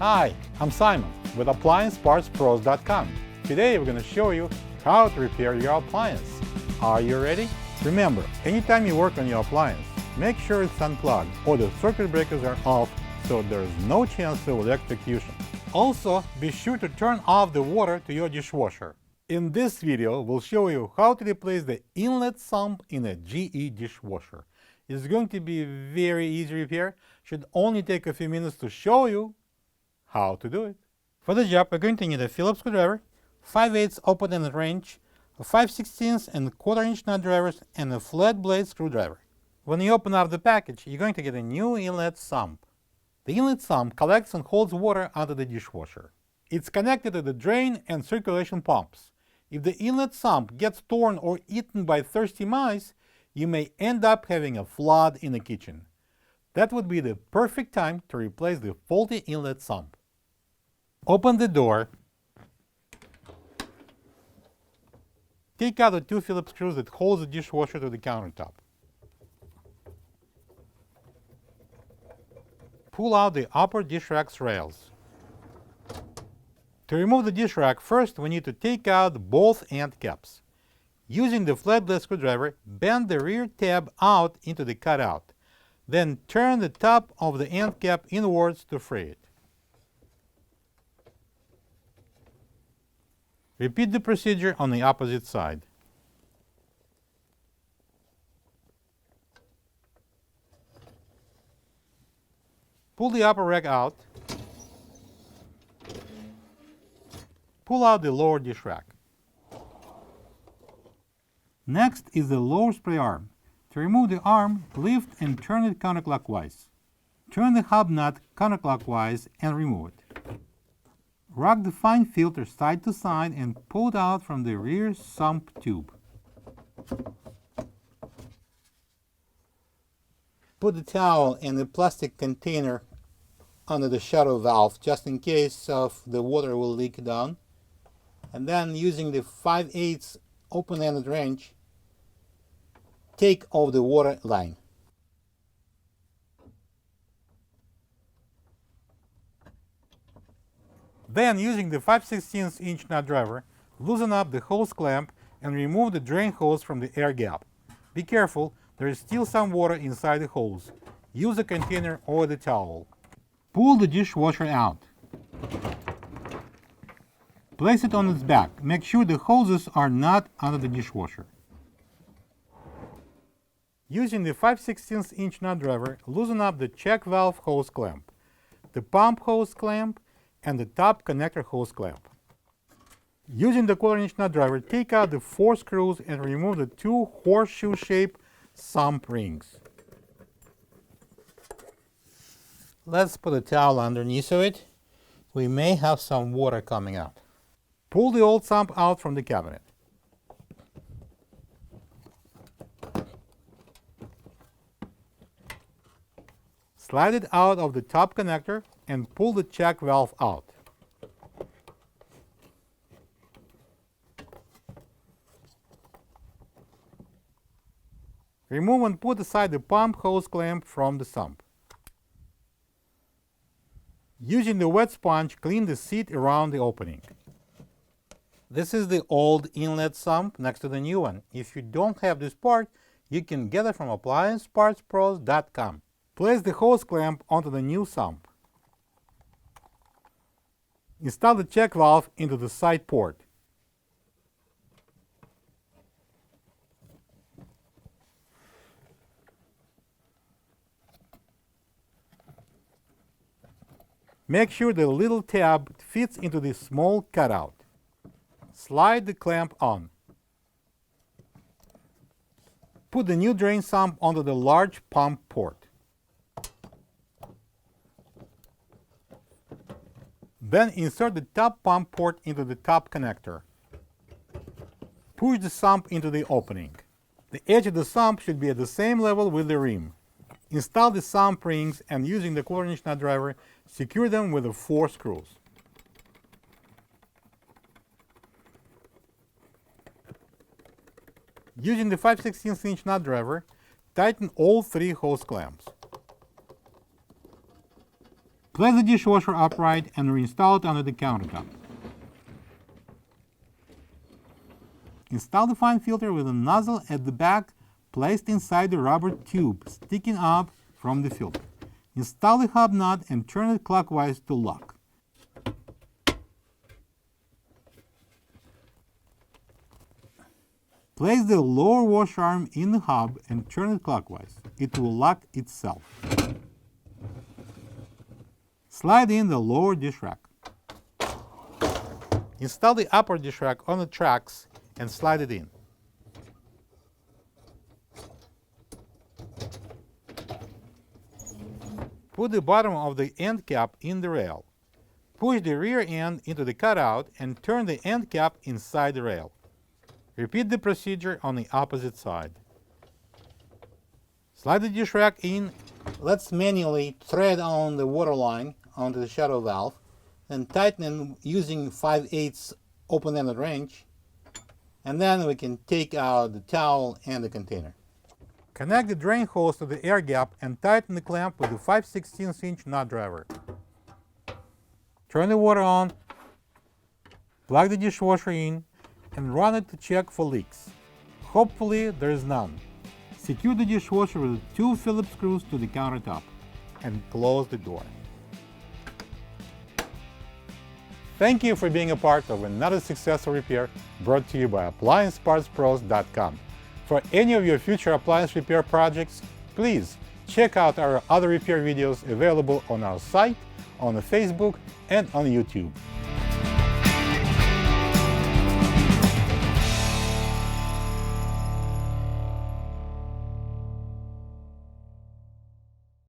Hi, I'm Simon with AppliancePartsPros.com. Today we're going to show you how to repair your appliance. Are you ready? Remember, anytime you work on your appliance, make sure it's unplugged or the circuit breakers are off so there is no chance of electrocution. Also, be sure to turn off the water to your dishwasher. In this video, we'll show you how to replace the inlet sump in a GE dishwasher. It's going to be a very easy repair. Should only take a few minutes to show you how to do it. For the job, we're going to need a Phillips screwdriver, 5/8 open-ended wrench, a 5/16 and 1/4-inch nut drivers, and a flat blade screwdriver. When you open up the package, you're going to get a new inlet sump. The inlet sump collects and holds water under the dishwasher. It's connected to the drain and circulation pumps. If the inlet sump gets torn or eaten by thirsty mice, you may end up having a flood in the kitchen. That would be the perfect time to replace the faulty inlet sump. Open the door. Take out the 2 Phillips screws that hold the dishwasher to the countertop. Pull out the upper dish rack's rails. To remove the dish rack, first we need to take out both end caps. Using the flat blade screwdriver, bend the rear tab out into the cutout. Then turn the top of the end cap inwards to free it. Repeat the procedure on the opposite side. Pull the upper rack out. Pull out the lower dish rack. Next is the lower spray arm. To remove the arm, lift and turn it counterclockwise. Turn the hub nut counterclockwise and remove it. Rock the fine filter side to side and pull it out from the rear sump tube. Put the towel in the plastic container under the shadow valve just in case of the water will leak down. And then using the 5/8 open-ended wrench, take off the water line. Then, using the 5/16-inch nut driver, loosen up the hose clamp and remove the drain hose from the air gap. Be careful, there is still some water inside the hose. Use a container or the towel. Pull the dishwasher out. Place it on its back. Make sure the hoses are not under the dishwasher. Using the 5/16-inch nut driver, loosen up the check valve hose clamp, the pump hose clamp, and the top connector hose clamp. Using the 1/4-inch nut driver, take out the 4 screws and remove the 2 horseshoe-shaped sump rings. Let's put a towel underneath of it. We may have some water coming out. Pull the old sump out from the cabinet. Slide it out of the top connector and pull the check valve out. Remove and put aside the pump hose clamp from the sump. Using the wet sponge, clean the seat around the opening. This is the old inlet sump next to the new one. If you don't have this part, you can get it from AppliancePartsPros.com. Place the hose clamp onto the new sump. Install the check valve into the side port. Make sure the little tab fits into the small cutout. Slide the clamp on. Put the new drain sump onto the large pump port. Then insert the top pump port into the top connector. Push the sump into the opening. The edge of the sump should be at the same level with the rim. Install the sump rings and, using the 1/4-inch nut driver, secure them with the 4 screws. Using the 5/16-inch nut driver, tighten all 3 hose clamps. Place the dishwasher upright and reinstall it under the countertop. Install the fine filter with a nozzle at the back placed inside the rubber tube sticking up from the filter. Install the hub nut and turn it clockwise to lock. Place the lower wash arm in the hub and turn it clockwise. It will lock itself. Slide in the lower dish rack. Install the upper dish rack on the tracks and slide it in. Put the bottom of the end cap in the rail. Push the rear end into the cutout and turn the end cap inside the rail. Repeat the procedure on the opposite side. Slide the dish rack in. Let's manually thread on the water line onto the shadow valve and tighten using 5/8 open-ended wrench, and then we can take out the towel and the container. Connect the drain hose to the air gap and tighten the clamp with a 5/16" nut driver. Turn the water on, plug the dishwasher in, and run it to check for leaks. Hopefully there is none. Secure the dishwasher with 2 Phillips screws to the countertop and close the door. Thank you for being a part of another successful repair brought to you by AppliancePartsPros.com. For any of your future appliance repair projects, please check out our other repair videos available on our site, on Facebook, and on YouTube.